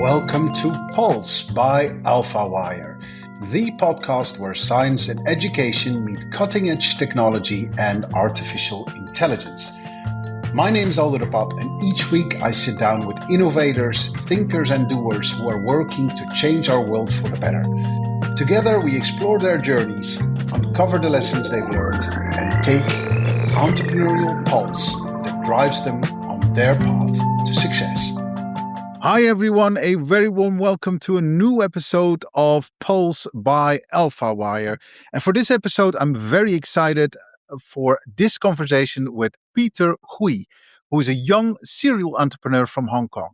welcome to Pulse by AlphaWire, the podcast where science and education meet cutting-edge technology and artificial intelligence. My name is Aldo, and each week I sit down with innovators, thinkers and doers who are working to change our world for the better. Together we explore their journeys, uncover the lessons they've learned, and take the entrepreneurial pulse that drives them on their path to success. Hi everyone, a very warm welcome to a new episode of Pulse by AlphaWire. And for this episode, I'm very excited for this conversation with Peter Hui, who is a young serial entrepreneur from Hong Kong.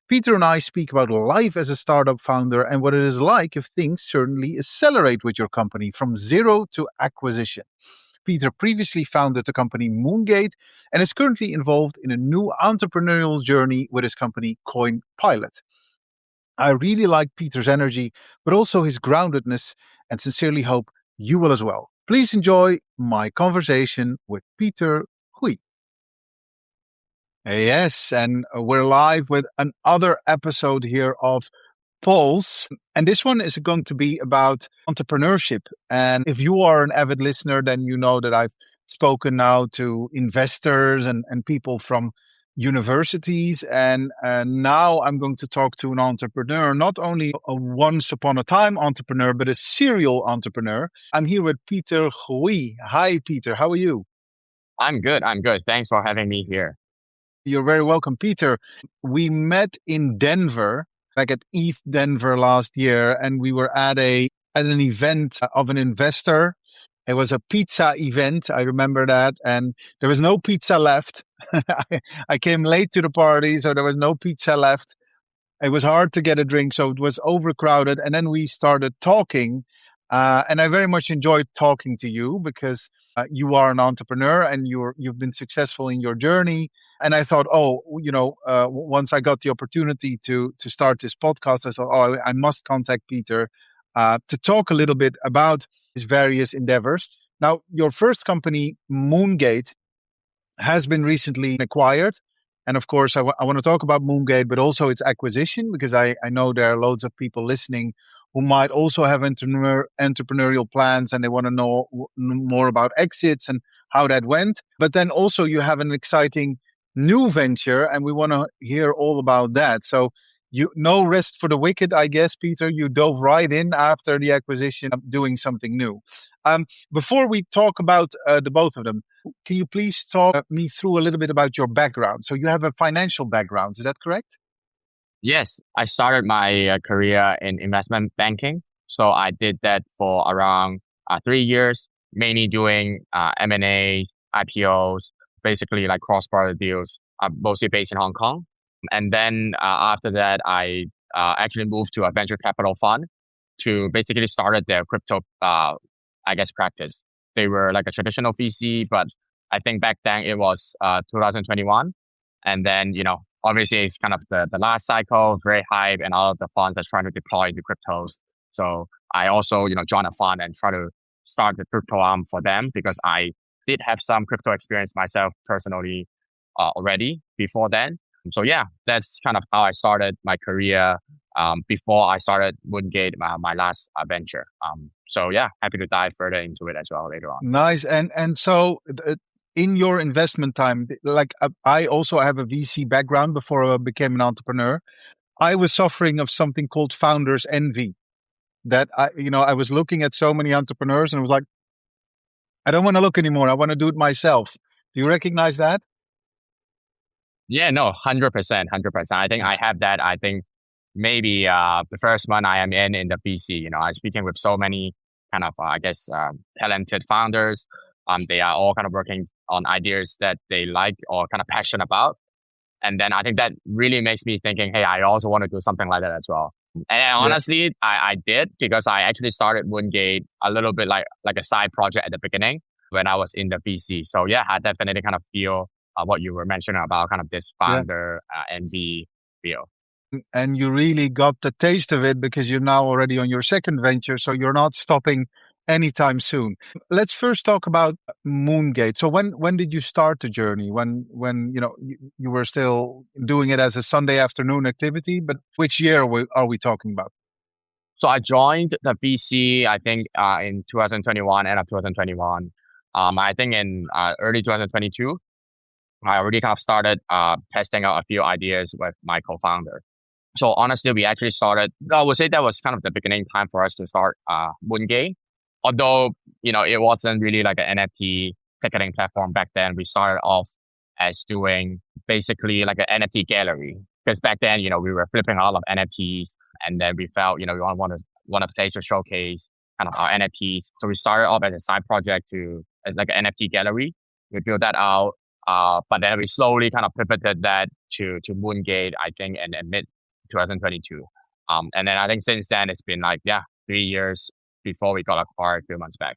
Peter and I speak about life as a startup founder and what it is like if things certainly accelerate with your company from zero to acquisition. Peter previously founded the company Moongate and is currently involved in a new entrepreneurial journey with his company Coin Pilot. I really like Peter's energy, but also his groundedness, and sincerely hope you will as well. Please enjoy my conversation with Peter Hui. Yes, and we're live with another episode here of Pulse, and this one is going to be about entrepreneurship. And if you are an avid listener, then you know that I've spoken now to investors and people from universities, and now I'm going to talk to an entrepreneur, not only a once upon a time entrepreneur, but a serial entrepreneur. I'm here with Peter Hui. Hi, Peter. How are you? I'm good. Thanks for having me here. You're very welcome, Peter. We met in Denver, back at ETH Denver last year, and we were at an event of an investor. It was a pizza event. I remember that. And there was no pizza left. I came late to the party, so there was no pizza left. It was hard to get a drink, so it was overcrowded. And then we started talking. And I very much enjoyed talking to you because you are an entrepreneur and you've been successful in your journey. And I thought, once I got the opportunity to start this podcast, I thought, I must contact Peter to talk a little bit about his various endeavors. Now, your first company, Moongate, has been recently acquired. And of course, I want to talk about Moongate, but also its acquisition, because I know there are loads of people listening who might also have entrepreneurial plans and they want to know more about exits and how that went. But then also you have an exciting new venture, and we want to hear all about that. So no rest for the wicked, I guess, Peter. You dove right in after the acquisition, doing something new. Before we talk about the both of them, can you please talk me through a little bit about your background? So you have a financial background, is that correct? Yes, I started my career in investment banking. So I did that for around 3 years, mainly doing M&A, IPOs, basically like cross-border deals, mostly based in Hong Kong. And then after that, I actually moved to a venture capital fund to basically started their crypto, practice. They were like a traditional VC, but I think back then it was 2021. And then, obviously it's kind of the last cycle, very hype, and all of the funds are trying to deploy the cryptos. So I also, joined a fund and try to start the crypto arm for them because I did have some crypto experience myself personally already before then. So yeah, that's kind of how I started my career before I started Moongate, my last venture. So yeah, happy to dive further into it as well later on. Nice. And so in your investment time, like I also have a VC background before I became an entrepreneur. I was suffering of something called founder's envy. That I was looking at so many entrepreneurs and I was like, I don't want to look anymore. I want to do it myself. Do you recognize that? Yeah, no, 100%. I think I have that. I think maybe the first month I am in the VC, I'm speaking with so many kind of, talented founders. They are all kind of working on ideas that they like or kind of passionate about. And then I think that really makes me thinking, hey, I also want to do something like that as well. And honestly, I did, because I actually started Moongate a little bit like a side project at the beginning when I was in the VC. So yeah, I definitely kind of feel what you were mentioning about kind of this founder envy feel. And you really got the taste of it because you're now already on your second venture. So you're not stopping anytime soon. Let's first talk about Moongate. So when did you start the journey? When you were still doing it as a Sunday afternoon activity, but which year are we talking about? So I joined the VC, I think, in 2021, end of 2021. I think in early 2022, I already kind of started testing out a few ideas with my co-founder. So honestly, we actually started, I would say that was kind of the beginning time for us to start Moongate. Although, it wasn't really like an NFT ticketing platform back then. We started off as doing basically like an NFT gallery. Because back then, we were flipping a lot of NFTs, and then we felt, we want a place to showcase kind of our NFTs. So we started off as a side project as like an NFT gallery. We built that out. But then we slowly kind of pivoted that to Moongate, I think, in mid 2022. And then I think since then it's been like, 3 years before we got acquired a few months back.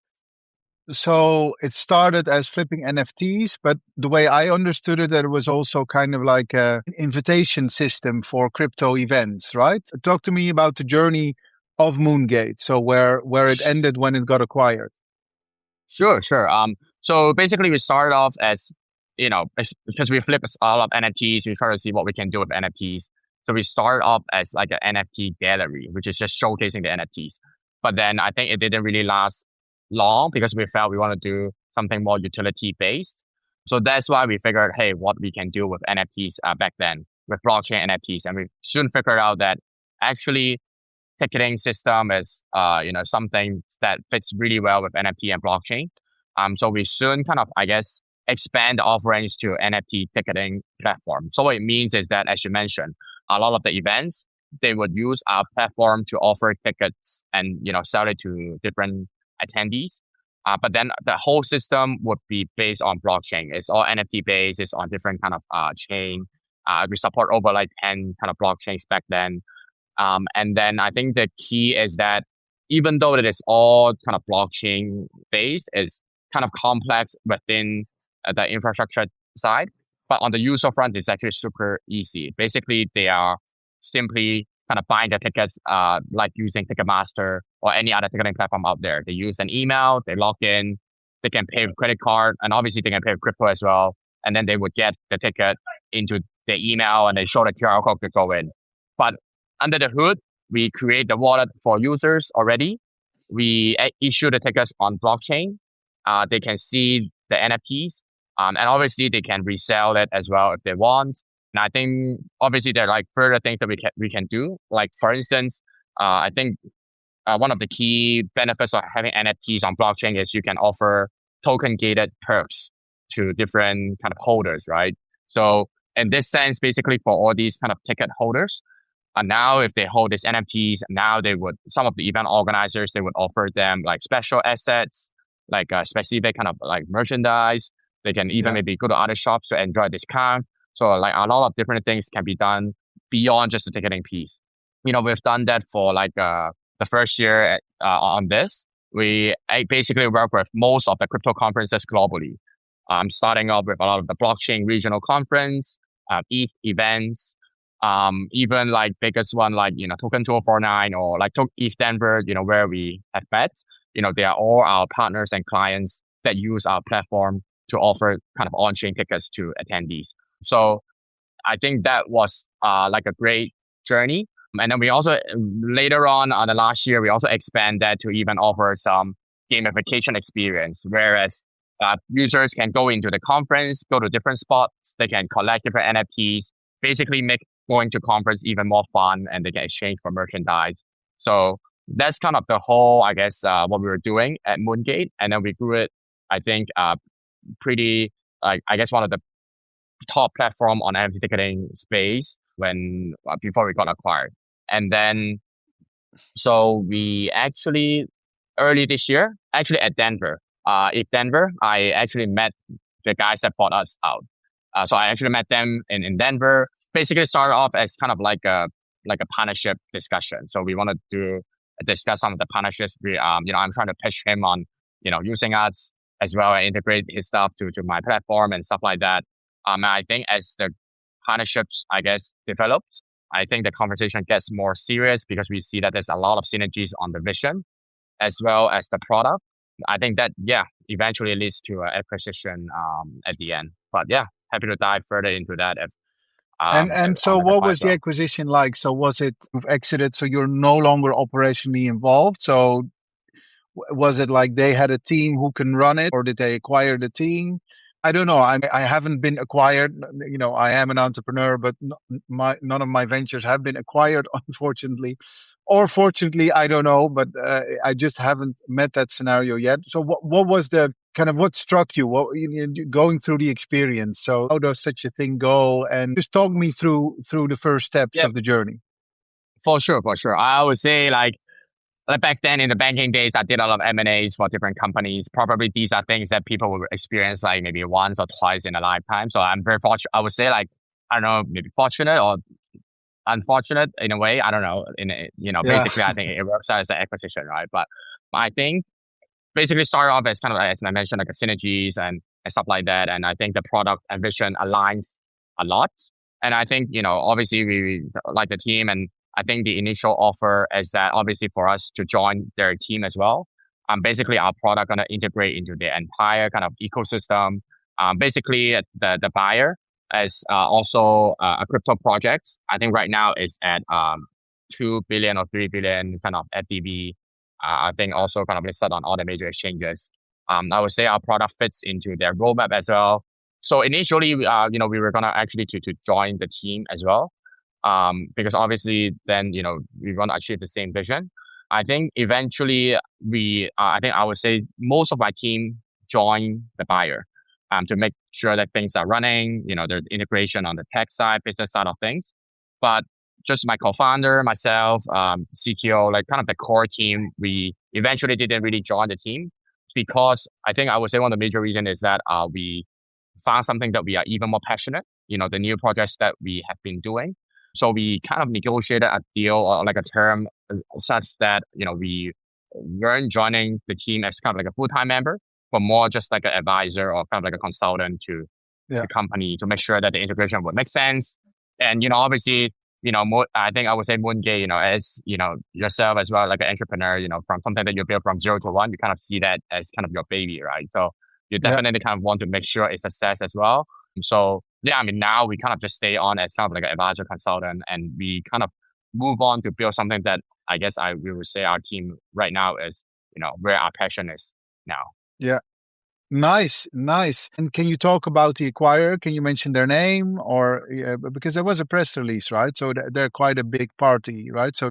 So it started as flipping NFTs, but the way I understood it, that it was also kind of like an invitation system for crypto events, right? Talk to me about the journey of Moongate. So where it ended when it got acquired. Sure. So basically we started off as, because we flip a lot of NFTs, we try to see what we can do with NFTs. So we started off as like an NFT gallery, which is just showcasing the NFTs. But then I think it didn't really last long because we felt we want to do something more utility based. So that's why we figured, hey, what we can do with NFTs back then with blockchain NFTs. And we soon figured out that actually ticketing system is, something that fits really well with NFT and blockchain. So we soon kind of, I guess, expand offerings to NFT ticketing platform. So what it means is that, as you mentioned, a lot of the events, they would use our platform to offer tickets and, sell it to different attendees. But then the whole system would be based on blockchain. It's all NFT based. It's on different kind of chain. We support over like 10 kind of blockchains back then. And then I think the key is that even though it is all kind of blockchain based, it's kind of complex within the infrastructure side. But on the user front, it's actually super easy. Basically, they are simply kind of buying the tickets like using Ticketmaster or any other ticketing platform out there. They use an email, they log in, they can pay with credit card, and obviously they can pay with crypto as well. And then they would get the ticket into their email and they show the QR code to go in. But under the hood, we create the wallet for users already. We issue the tickets on blockchain. They can see the NFTs. And obviously they can resell it as well if they want. And I think obviously there are like further things that we can do. Like for instance, I think one of the key benefits of having NFTs on blockchain is you can offer token gated perks to different kind of holders, right? So in this sense, basically for all these kind of ticket holders, now if they hold these NFTs, now some of the event organizers, they would offer them like special assets, like a specific kind of like merchandise. They can even maybe go to other shops to enjoy a discount. So like a lot of different things can be done beyond just the ticketing piece. We've done that for like the first year on this. We basically work with most of the crypto conferences globally. Starting off with a lot of the blockchain regional conference, ETH events, even like biggest one like, Token 2049 or like ETH Denver, where we have met. They are all our partners and clients that use our platform to offer kind of on-chain tickets to attendees. So I think that was like a great journey. And then we also later on the last year, we also expand that to even offer some gamification experience, whereas users can go into the conference, go to different spots, they can collect different NFTs, basically make going to conference even more fun, and they can exchange for merchandise. So that's kind of the whole, I guess, what we were doing at Moongate. And then we grew it, I think, pretty, I guess, one of the top platform on NFT ticketing space before we got acquired. And then, so we actually, early this year, actually at Denver, I actually met the guys that bought us out. So I actually met them in Denver. Basically started off as kind of like a partnership discussion. So we wanted to discuss some of the partnerships. I'm trying to pitch him on, using us as well and integrate his stuff to my platform and stuff like that. And I think as the partnerships, I guess, developed, I think the conversation gets more serious because we see that there's a lot of synergies on the vision as well as the product. I think that, yeah, eventually leads to acquisition at the end. But yeah, happy to dive further into that And on so the what request was as the well. acquisition like? So was it you've exited, so you're no longer operationally involved? So was it like they had a team who can run it, or did they acquire the team? I don't know. I haven't been acquired. You know, I am an entrepreneur, but none of my ventures have been acquired, unfortunately, or fortunately, I don't know. But I just haven't met that scenario yet. So what was the kind of what struck you? What going through the experience? So how does such a thing go? And just talk me through the first steps Yeah, of the journey. for sure, for sure. I would say like back then in the banking days, I did a lot of M&As for different companies. Probably these are things that people will experience like maybe once or twice in a lifetime. So I'm very fortunate. I would say like, I don't know, maybe fortunate or unfortunate in a way. I don't know. Yeah, Basically, I think it works out as an acquisition, right? But I think basically started off as kind of, as I mentioned, like a synergies and stuff like that. And I think the product and vision aligns a lot. And I think, obviously we like the team, and I think the initial offer is that obviously for us to join their team as well. Basically our product gonna integrate into the entire kind of ecosystem. Basically the buyer is also a crypto project. I think right now is at 2 billion or 3 billion kind of FDB. I think also kind of listed on all the major exchanges. I would say our product fits into their roadmap as well. So initially, we were gonna actually to join the team as well, because obviously then we want to achieve the same vision. I think eventually I think I would say most of my team join the buyer, to make sure that things are running. The integration on the tech side, business side of things, but just my co-founder, myself, CTO, like kind of the core team, we eventually didn't really join the team because I think I would say one of the major reasons is that we found something that we are even more passionate, the new projects that we have been doing. So we kind of negotiated a deal or like a term such that, we weren't joining the team as kind of like a full-time member, but more just like an advisor or kind of like a consultant to yeah, the company to make sure that the integration would make sense. And, obviously, I think I would say Moongate, as, yourself as well, like an entrepreneur, from something that you build from 0 to 1, you kind of see that as kind of your baby, right? So you yeah. definitely kind of want to make sure it's a success as well. So yeah, I mean, now we kind of just stay on as kind of like an advisor consultant, and we kind of move on to build something that I guess we would say our team right now is, where our passion is now. Yeah. Nice, nice. And can you talk about the acquirer? Can you mention their name, or because there was a press release, right? So they're quite a big party, right? So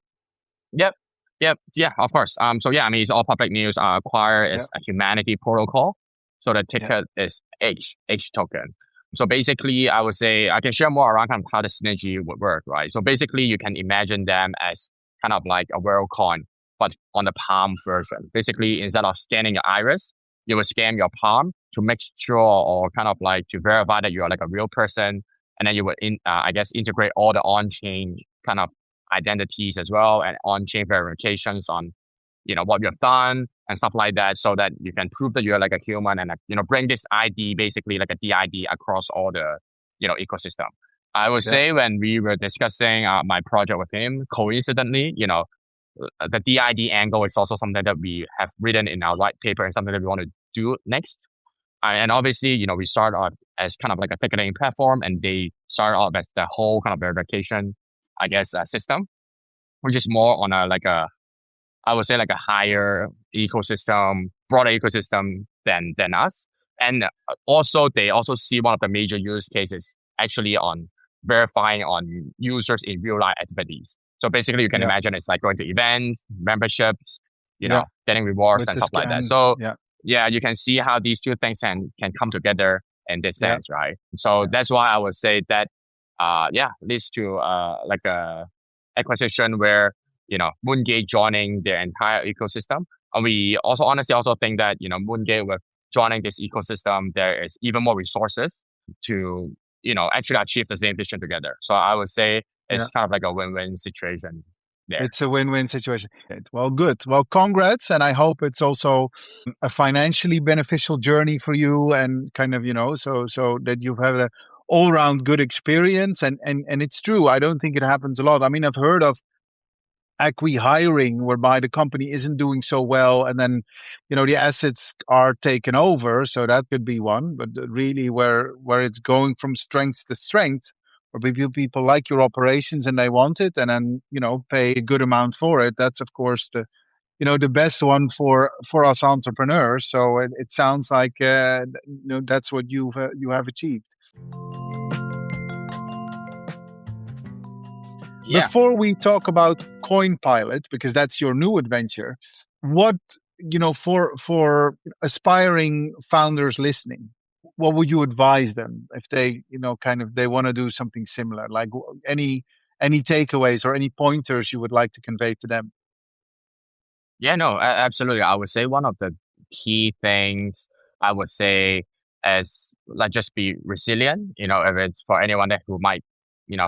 Yep. Yep. Yeah, of course. So yeah, I mean, it's all public news. Acquire yeah, is a humanity protocol. So the yeah, ticket is H token. So basically, I would say I can share more around kind of how the synergy would work, right? So basically, you can imagine them as kind of like a world coin, but on the palm version. Basically, instead of scanning your iris, you will scan your palm to make sure or kind of like to verify that you are like a real person. And then you would, I guess, integrate all the on-chain kind of identities as well and on-chain verifications on what you have done and stuff like that, so that you can prove that you're like a human and bring this ID basically like a DID across all the ecosystem. I would yeah, say when we were discussing my project with him, coincidentally, the DID angle is also something that we have written in our white paper and something that we want to do next. And obviously, we start off as kind of like a ticketing platform, and they start off as the whole kind of verification, I guess, system, which is more on I would say like a higher ecosystem, broader ecosystem than us. And also, they also see one of the major use cases actually on verifying on users in real life activities. So basically, you can yeah, imagine it's like going to events, memberships, yeah. getting rewards With and the stuff like that. scan, So yeah, yeah, you can see how these two things can come together in this yeah, sense, right? So yeah, that's why I would say that yeah, leads to like a acquisition where Moongate joining their entire ecosystem. And we also honestly also think that Moongate with joining this ecosystem, there is even more resources to actually achieve the same vision together. So I would say yeah. it's kind of like a win-win situation there. It's a win-win situation. Well, good. Well, congrats, and I hope it's also a financially beneficial journey for you, and kind of so that you've had a all-round good experience. And it's true. I don't think it happens a lot. I mean, I've heard of acqui-hiring, whereby the company isn't doing so well, and then the assets are taken over. So that could be one. But really, where it's going from strength to strength, or people like your operations and they want it, and then pay a good amount for it. That's of course the best one for us entrepreneurs. So it sounds like that's what you have achieved. Yeah. Before we talk about Coin Pilot, because that's your new adventure, what for aspiring founders listening, what would you advise them if they kind of they want to do something similar? Like any takeaways or any pointers you would like to convey to them? Yeah, no, absolutely. I would say one of the key things I would say is like just be resilient. If it's for anyone that who might,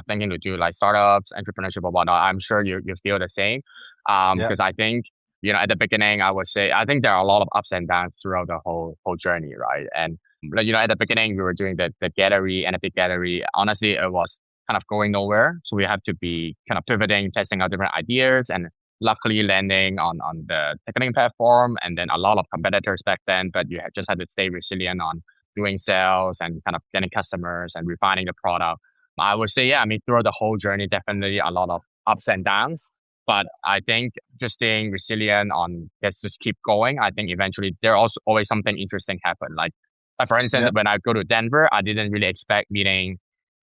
thinking to do like startups, entrepreneurship or whatnot, I'm sure you feel the same. Yeah, Because I think, at the beginning, I would say I think there are a lot of ups and downs throughout the whole journey, right? And like, at the beginning we were doing the gallery and a big gallery. Honestly, it was kind of going nowhere. So we have to be kind of pivoting, testing out different ideas, and luckily landing on the ticketing platform, and then a lot of competitors back then, but you just had to stay resilient on doing sales and kind of getting customers and refining the product. I would say, yeah, I mean, throughout the whole journey, definitely a lot of ups and downs, but I think just staying resilient on just keep going. I think eventually there also always something interesting happen. Like for instance, yeah, when I go to Denver, I didn't really expect meeting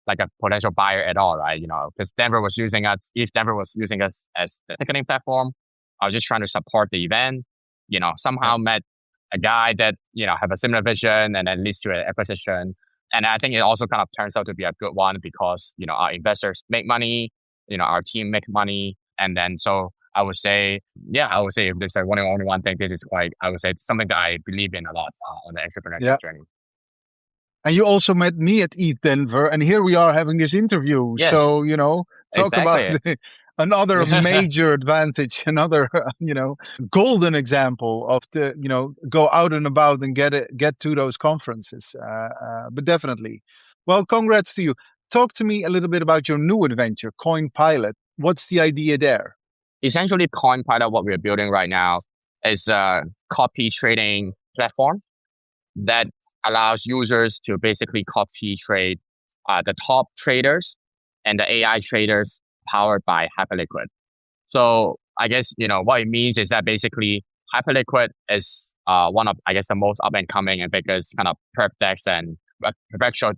like a potential buyer at all, right? Because if Denver was using us as the ticketing platform, I was just trying to support the event, yeah, somehow met a guy that, have a similar vision and then leads to an acquisition. And I think it also kind of turns out to be a good one because, our investors make money, our team make money. And then, so I would say if there's like only one thing, I would say it's something that I believe in a lot on the entrepreneurship yeah. journey. And you also met me at ETH Denver, and here we are having this interview. Yes, So, talk about exactly. another major advantage, another, golden example of go out and about and get to those conferences. But definitely. Well, congrats to you. Talk to me a little bit about your new adventure, Coin Pilot. What's the idea there? Essentially, Coin Pilot, what we're building right now, is a copy trading platform that allows users to basically copy trade the top traders and the AI traders powered by Hyperliquid. So I guess, what it means is that basically Hyperliquid is one of, I guess, the most up and coming and biggest kind of perp DEX and perpetual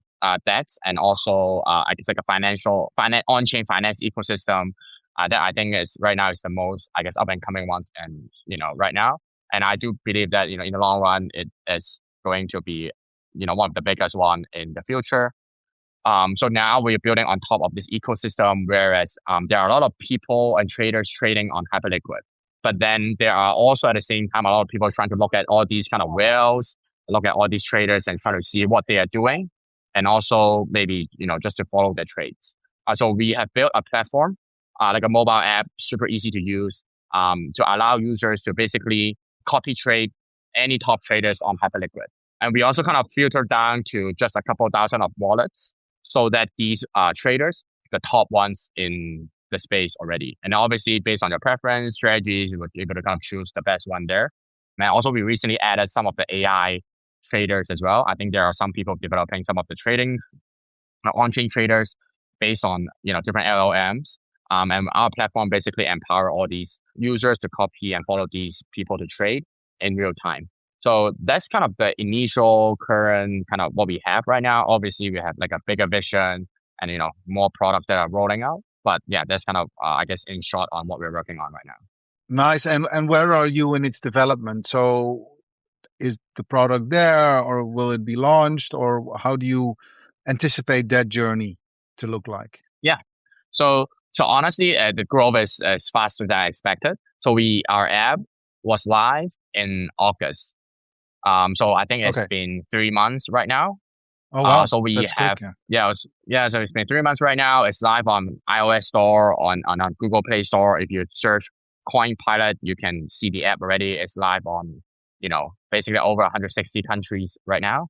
DEX, and also, I guess, like a on-chain finance ecosystem that I think is right now is the most, I guess, up and coming ones, and, right now. And I do believe that, in the long run, it is going to be, one of the biggest one in the future. So now we're building on top of this ecosystem, whereas there are a lot of people and traders trading on Hyperliquid. But then there are also at the same time a lot of people trying to look at all these kind of whales, look at all these traders and try to see what they are doing, and also maybe just to follow their trades. So we have built a platform, like a mobile app, super easy to use, to allow users to basically copy trade any top traders on Hyperliquid. And we also kind of filter down to just a couple thousand of wallets so that these traders, the top ones in the space already. And obviously, based on your preference, strategies, you're able to kind of choose the best one there. And also, we recently added some of the AI traders as well. I think there are some people developing some of the trading on-chain traders based on different LLMs. And our platform basically empower all these users to copy and follow these people to trade in real time. So that's kind of the initial current kind of what we have right now. Obviously, we have like a bigger vision and more products that are rolling out. But yeah, that's kind of I guess in short on what we're working on right now. Nice. And where are you in its development? So is the product there, or will it be launched, or how do you anticipate that journey to look like? Yeah. So honestly, the growth is faster than I expected. So our app was live in August. So I think it's Okay. been 3 months right now. Oh wow, So we that's quick. have, Yeah. yeah, so it's been 3 months right now. It's live on iOS store, on Google Play Store. If you search Coin Pilot, you can see the app already. It's live on, basically over 160 countries right now.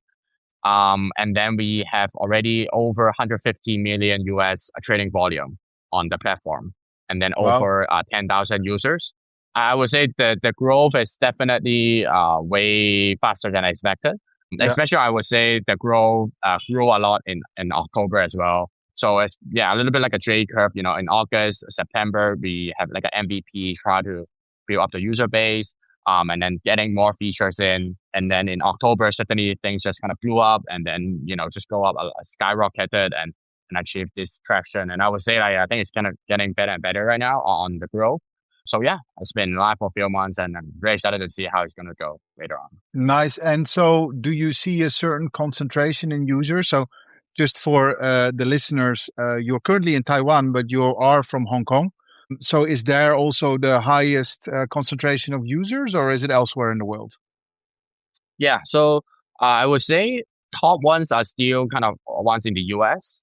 And then we have already over 150 million US trading volume on the platform. and then Wow. over 10,000 users. I would say the growth is definitely way faster than I expected. Yeah. Especially, I would say the growth grew a lot in October as well. So it's a little bit like a J curve. You know, in August, September, we have like an MVP, try to build up the user base, and then getting more features in. And then in October, certainly things just kind of blew up, and then just go up, skyrocketed, and achieve this traction. And I would say like, I think it's kind of getting better and better right now on the growth. So yeah, it's been live for a few months, and I'm very excited to see how it's going to go later on. Nice. And so, do you see a certain concentration in users? So, just for the listeners, you're currently in Taiwan, but you are from Hong Kong. So, is there also the highest concentration of users, or is it elsewhere in the world? Yeah, so I would say top ones are still kind of ones in the US.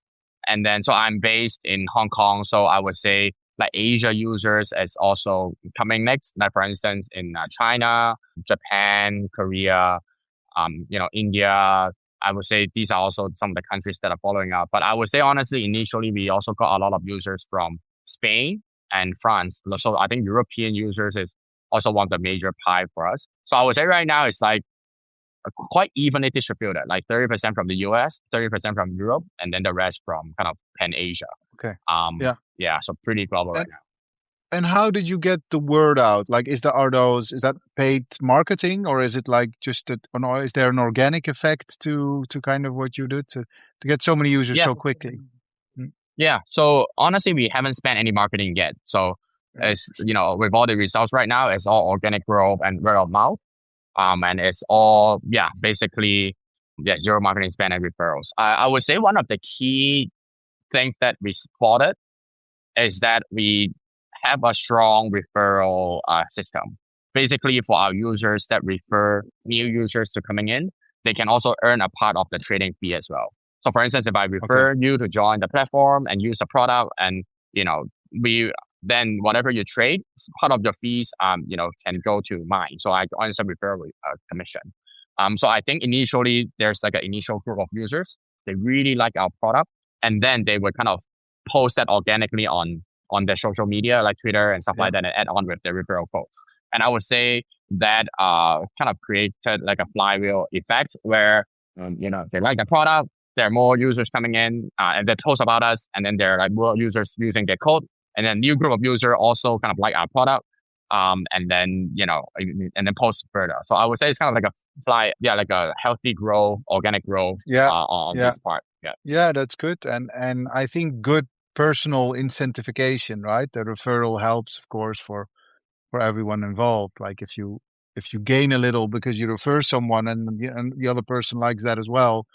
And then, so I'm based in Hong Kong. So I would say like Asia users is also coming next. Like for instance, in China, Japan, Korea, India. I would say these are also some of the countries that are following up. But I would say honestly, initially we also got a lot of users from Spain and France. So I think European users is also one of the major pie for us. So I would say right now it's like quite evenly distributed, like 30% from the US, 30% from Europe, and then the rest from kind of Pan Asia. Okay. Yeah. Yeah, so pretty global right And now. and how did you get the word out? Like, is that paid marketing, or is it like just that, or is there an organic effect to kind of what you do to get so many users Yeah, so quickly? Mm, yeah. So honestly, we haven't spent any marketing yet. So okay. it's with all the results right now, it's all organic growth and word of mouth. And it's all basically zero marketing spend and referrals. I would say one of the key things that we spotted is that we have a strong referral system. Basically, for our users that refer new users to coming in, they can also earn a part of the trading fee as well. So, for instance, if I Okay. refer you to join the platform and use the product, and you know, we then whatever you trade, part of your fees, can go to mine. So I honestly refer with commission. So I think initially there's like an initial group of users. They really like our product, and then they would kind of post that organically on their social media like Twitter and stuff Yeah. like that and add on with their referral codes. And I would say that kind of created like a flywheel effect where they like the product, there are more users coming in and they post about us, and then there are like more users using their code, and then new group of users also kind of like our product, and then and then post further. So I would say it's kind of like a like a healthy growth, organic growth Yeah. on Yeah. this part. Yeah. Yeah, that's good. And I think good personal incentivization, right? The referral helps, of course, for everyone involved. Like if you gain a little because you refer someone and the other person likes that as well,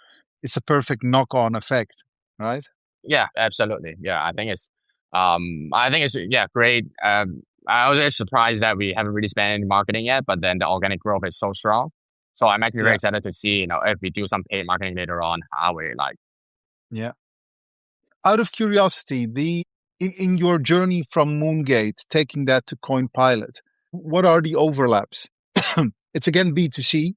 it's a perfect knock-on effect, right? Yeah, absolutely. Yeah, I think it's great. I was just surprised that we haven't really spent any marketing yet, but then the organic growth is so strong. So I'm actually very Yeah. excited to see, if we do some paid marketing later on, how we like. Yeah. Out of curiosity, in your journey from Moongate, taking that to Coin Pilot, what are the overlaps? It's again B2C,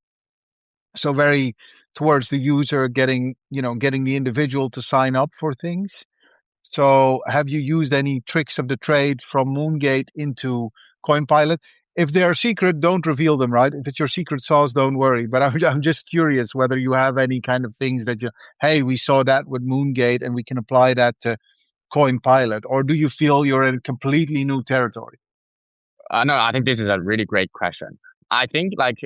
so very towards the user getting the individual to sign up for things. So have you used any tricks of the trade from Moongate into CoinPilot? If they are secret, don't reveal them, right? If it's your secret sauce, don't worry. But I'm just curious whether you have any kind of things that hey, we saw that with Moongate and we can apply that to CoinPilot, or do you feel you're in completely new territory? No, I think this is a really great question. I think like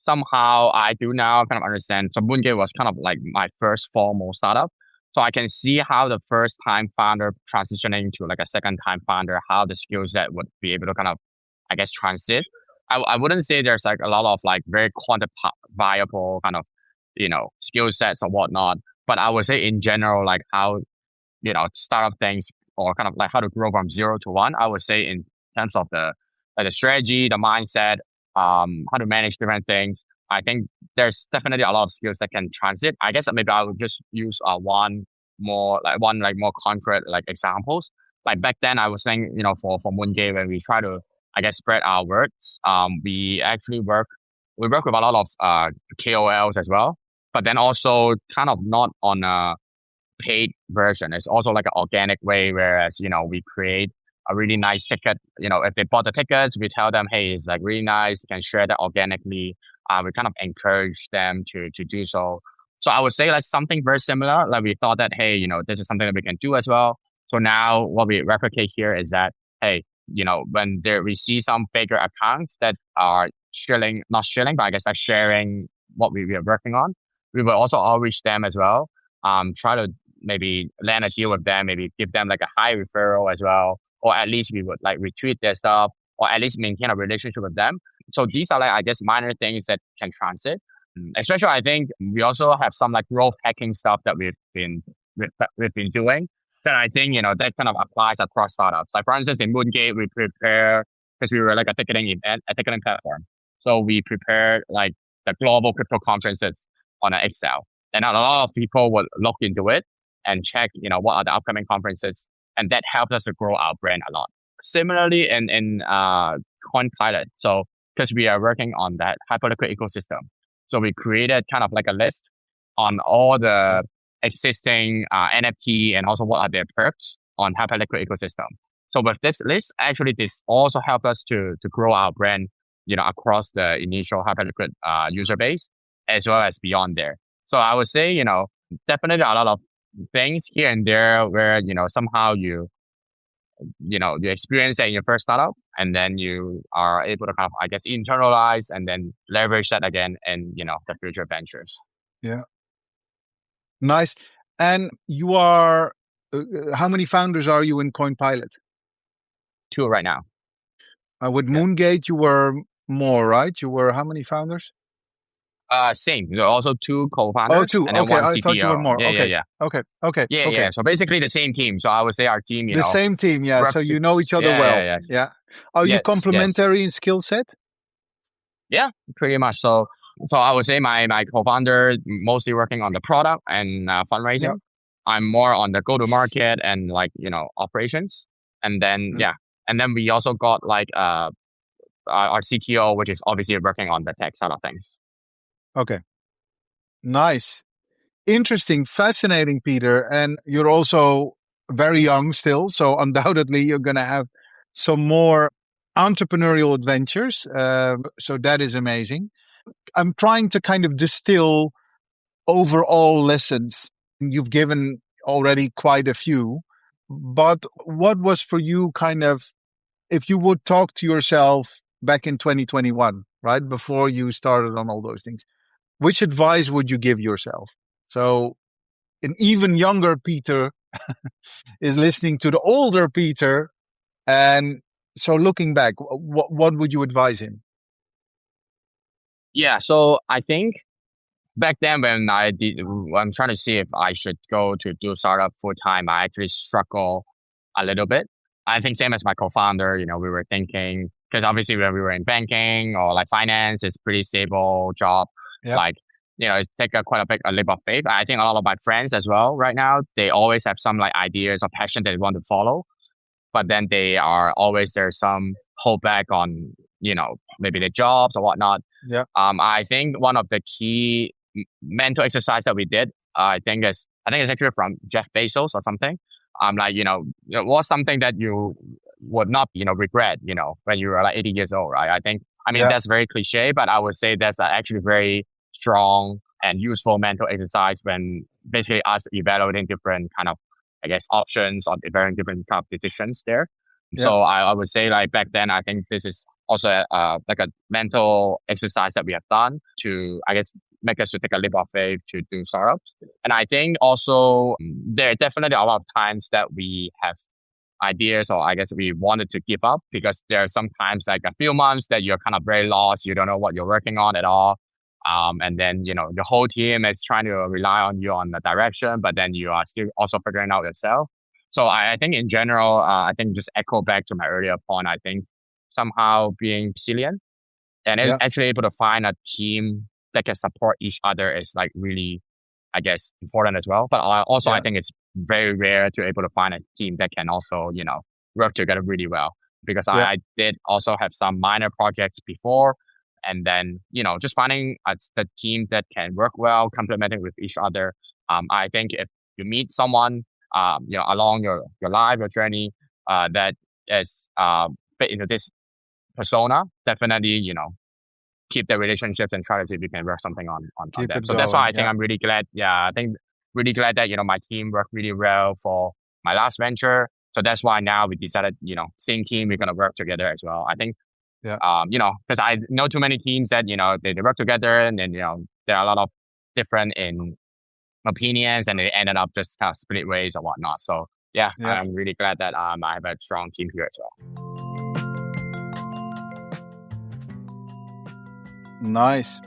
somehow I do now kind of understand. So Moongate was kind of like my first formal startup. So I can see how the first time founder transitioning to like a second time founder, how the skill set would be able to kind of, I guess, transit. I wouldn't say there's like a lot of like very quantifiable kind of, skill sets or whatnot. But I would say in general, like how startup things or kind of like how to grow from 0 to 1. I would say in terms of the strategy, the mindset, how to manage different things. I think there's definitely a lot of skills that can transit. I guess maybe I would just use one like more concrete like examples. Like back then, I was thinking, for Moongate when we try to, I guess, spread our words. We actually work with a lot of KOLs as well, but then also kind of not on a paid version. It's also like an organic way, whereas we create a really nice ticket. If they bought the tickets, we tell them, hey, it's like really nice. You can share that organically. We kind of encourage them to do so. So I would say like something very similar. Like we thought that, hey, this is something that we can do as well. So now what we replicate here is that, hey, when we see some bigger accounts that are shilling, not shilling, but I guess like sharing what we are working on, we will also outreach them as well. Try to maybe land a deal with them, maybe give them like a high referral as well, or at least we would like retweet their stuff, or at least maintain a relationship with them. So these are like, I guess, minor things that can transit. Especially, I think we also have some like growth hacking stuff that we've been doing that I think, that kind of applies across startups. Like for instance, in Moongate, we prepare, because we were like a ticketing event, a ticketing platform. So we prepared like the global crypto conferences on an Excel. And a lot of people would look into it and check, what are the upcoming conferences. And that helped us to grow our brand a lot. Similarly in Coin Pilot. So because we are working on that Hyperliquid ecosystem. So we created kind of like a list on all the existing NFT and also what are their perks on Hyperliquid ecosystem. So with this list, actually this also helped us to grow our brand, across the initial Hyperliquid user base as well as beyond there. So I would say, definitely a lot of things here and there where, somehow you experience that in your first startup, and then you are able to kind of, I guess, internalize and then leverage that again in, the future ventures. Yeah. Nice. And you are, how many founders are you in Coin Pilot? 2 right now. With Moongate, you were more, right? You were how many founders? Same. There are also 2 co-founders. Oh, two. And then Okay, one I thought you were CTO. more. Yeah, yeah, Okay, yeah. okay, okay, Yeah, okay. yeah. So basically the same team. So I would say our team, The same team, yeah. So you know each other yeah, yeah, well. yeah. Yeah. Are you Yes, yes. complementary in skill set? Yeah, pretty much. So I would say my co-founder mostly working on the product and Yeah. fundraising. I'm more on the go-to-market and like, operations. And then, Mm. yeah. And then we also got like, our CTO, which is obviously working on the tech side of things. Okay. Nice. Interesting, fascinating, Peter. And you're also very young still. So undoubtedly you're going to have some more entrepreneurial adventures. So that is amazing. I'm trying to kind of distill overall lessons. You've given already quite a few, but what was for you kind of, if you would talk to yourself back in 2021, right? Before you started on all those things, which advice would you give yourself? So an even younger Peter is listening to the older Peter. And so looking back, what would you advise him? Yeah. So I think back then when I'm trying to see if I should go to do startup full time, I actually struggle a little bit. I think same as my co-founder, we were thinking, because obviously when we were in banking or like finance, it's pretty stable job. Yeah. Like, it take quite a big a leap of faith. I think a lot of my friends as well right now, they always have some like ideas or passion that they want to follow, but then they are always, there's some holdback on, maybe the jobs or whatnot. Yeah. I think one of the key mental exercise that we did, I think it's actually from Jeff Bezos or something. Like, it was something that you would not, regret, when you were like 80 years old, right? I mean, Yeah. that's very cliche, but I would say that's actually very strong and useful mental exercise when basically us evaluating different kind of, I guess, options or very different kind of decisions there. Yeah. So I would say like back then, I think this is also like a mental exercise that we have done to, I guess, make us to take a leap of faith to do startups. And I think also there are definitely a lot of times that we have ideas or I guess we wanted to give up because there are sometimes like a few months that you're kind of very lost. You don't know what you're working on at all. And then, the whole team is trying to rely on you on the direction, but then you are still also figuring out yourself. So I think in general, I think just echo back to my earlier point, I think somehow being resilient and actually able to find a team that can support each other is like really, I guess, important as well. But also I think it's very rare to able to find a team that can also, work together really well. Because I did also have some minor projects before. And then, just finding the team that can work well, complementing with each other. I think if you meet someone, along your life, your journey, that is fit into this persona, definitely, keep the relationships and try to see if we can work something on Keep them. it So that's why going. I think Yeah. I'm really glad. Yeah, I think really glad that, my team worked really well for my last venture. So that's why now we decided, same team, we're going to work together as well. I think, Yeah. because I know too many teams that, they work together and then, there are a lot of different in opinions and they ended up just kind of split ways or whatnot. So yeah, Yeah. I'm really glad that I have a strong team here as well. Nice.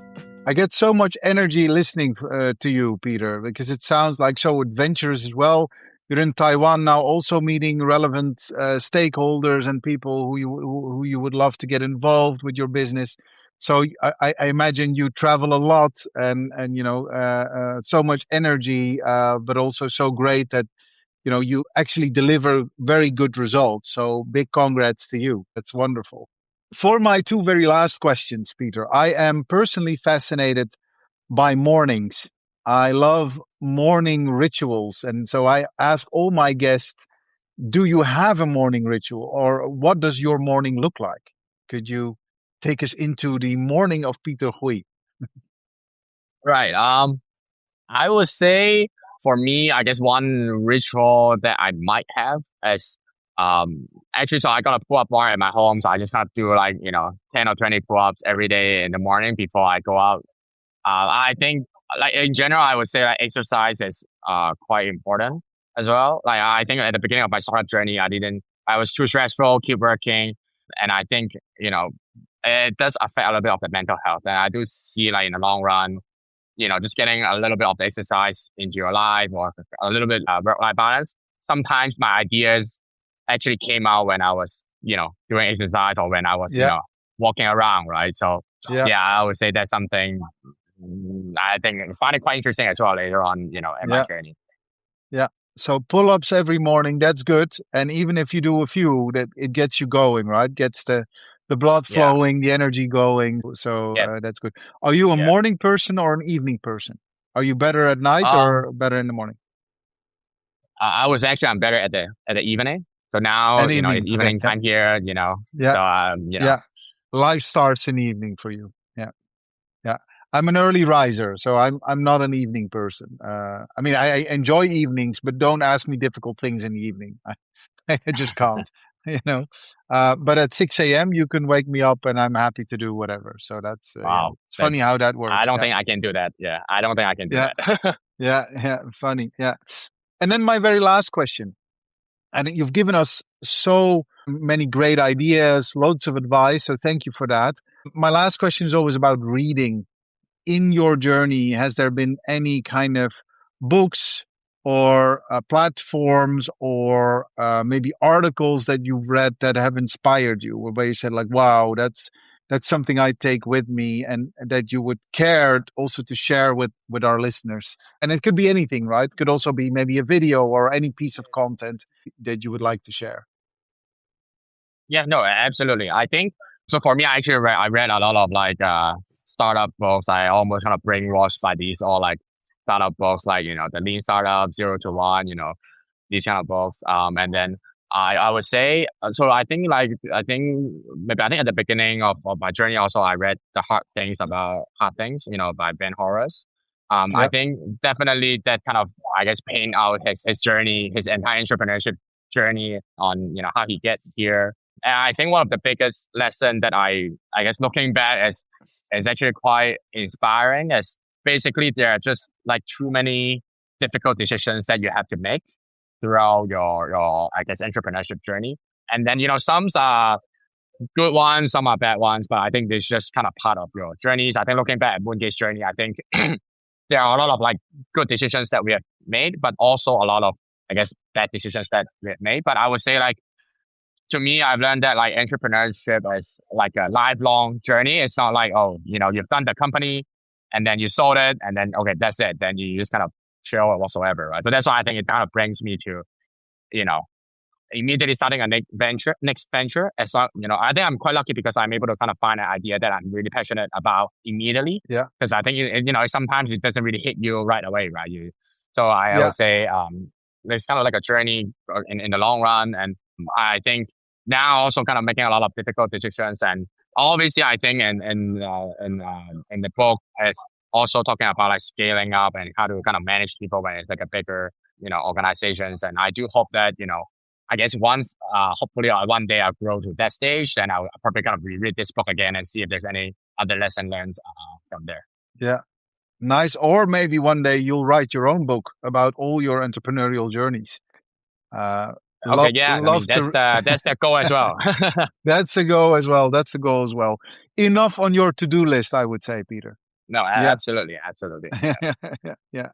I get so much energy listening to you, Peter, because it sounds like so adventurous as well. You're in Taiwan now, also meeting relevant stakeholders and people who you would love to get involved with your business. So I imagine you travel a lot and so much energy, but also so great that you actually deliver very good results. So big congrats to you. That's wonderful. For my two very last questions, Peter, I am personally fascinated by mornings. I love morning rituals. And so I ask all my guests, do you have a morning ritual or what does your morning look like? Could you take us into the morning of Peter Hui? Right. I would say for me, I guess one ritual that I might have is actually, so I got a pull-up bar at my home, so I just kind of do like 10 or 20 pull-ups every day in the morning before I go out. I think like in general, I would say like exercise is quite important as well. Like I think at the beginning of my startup journey, I was too stressful, keep working, and I think it does affect a little bit of the mental health, and I do see like in the long run just getting a little bit of exercise into your life or a little bit work-life balance. Sometimes my ideas actually came out when I was, doing exercise or when I was, Yeah, walking around, right? So yeah, yeah, I would say that's something I think I find it quite interesting as well later on, in my yeah, journey. yeah. So pull-ups every morning, that's good. And even if you do a few, that it gets you going, right? Gets the blood Yeah. flowing, the energy going. So Yeah. that's good. Are you a Yeah. morning person or an evening person? Are you better at night Um, or better in the morning? I'm better at the evening. So now, And it's evening. Okay. evening Yeah. time here, Yeah. so, Yeah. Life starts in the evening for you. Yeah. Yeah. I'm an early riser, so I'm not an evening person. I mean, I enjoy evenings, but don't ask me difficult things in the evening. I just can't, you know. But at 6 a.m., you can wake me up, and I'm happy to do whatever. So that's yeah, wow, it's funny that's, how that I works. don't Yeah. think I can do that. Yeah. I don't think I can do Yeah. that. Yeah. Yeah. Funny. Yeah. And then my very last question. And you've given us so many great ideas, loads of advice. So thank you for that. My last question is always about reading. In your journey, has there been any kind of books or platforms or maybe articles that you've read that have inspired you, where you said like, "Wow, that's something I take with me," and that you would care also to share with our listeners? And it could be anything, right? It could also be maybe a video or any piece of content that you would like to share. Yeah, no, absolutely. I think so. For me, I read a lot of like startup books. I almost kind of brainwashed by these all like startup books, like the Lean Startup, Zero to One, these kind of books. And then I would say so. I think at the beginning of my journey, also I read the Hard Things About Hard Things, by Ben Horowitz. I Yeah, think definitely that kind of, I guess, paint out his journey, his entire entrepreneurship journey on how he gets here. And I think one of the biggest lesson that I guess looking back is actually quite inspiring. Is basically there are just like too many difficult decisions that you have to make throughout your I guess entrepreneurship journey. And then some are good ones, some are bad ones, but I think this is just kind of part of your journeys. I think looking back at Moongate's journey, I think there are a lot of like good decisions that we have made, but also a lot of I guess bad decisions that we have made. But I would say like to me, I've learned that like entrepreneurship is like a lifelong journey. It's not like, oh, you've done the company and then you sold it and then, okay, that's it. Then you just kind of chill or whatsoever, right? So that's why I think it kind of brings me to, you know, immediately starting a next venture. As long, I think I'm quite lucky because I'm able to kind of find an idea that I'm really passionate about immediately. yeah, Because I think, sometimes it doesn't really hit you right away, right? So I yeah, would say, there's kind of like a journey in the long run. And I think now also kind of making a lot of difficult decisions. And obviously, I think in the book is also talking about like scaling up and how to kind of manage people when it's like a bigger, organizations. And I do hope that, I guess once, hopefully one day I'll grow to that stage, then I'll probably kind of reread this book again and see if there's any other lesson learned from there. Yeah. Nice. Or maybe one day you'll write your own book about all your entrepreneurial journeys. Okay, yeah, I mean Love to. that's the goal as well. That's the goal as well. That's the goal as well. Enough on your to-do list, I would say, Peter. No, Yeah. absolutely, absolutely. Yeah. Yeah.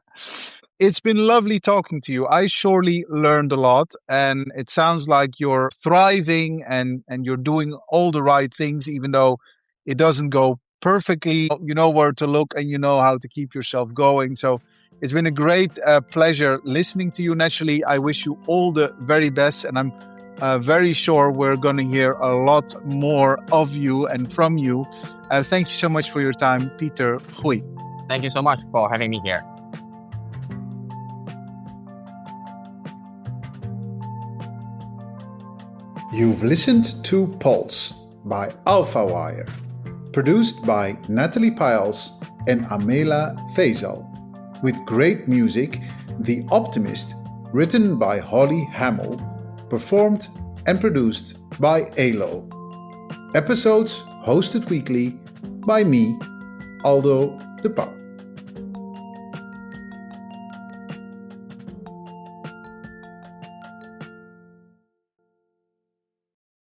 It's been lovely talking to you. I surely learned a lot, and it sounds like you're thriving and you're doing all the right things, even though it doesn't go perfectly. You know where to look and you know how to keep yourself going. So it's been a great pleasure listening to you. Naturally, I wish you all the very best, and I'm very sure we're going to hear a lot more of you and from you. Thank you so much for your time, Peter. Hui. Thank you so much for having me here. You've listened to Pulse by AlphaWire, produced by Natalie Piles and Amela Faisal, with great music, The Optimist, written by Holly Hamill, performed and produced by Aldo. Episodes hosted weekly by me, Aldo the Pup.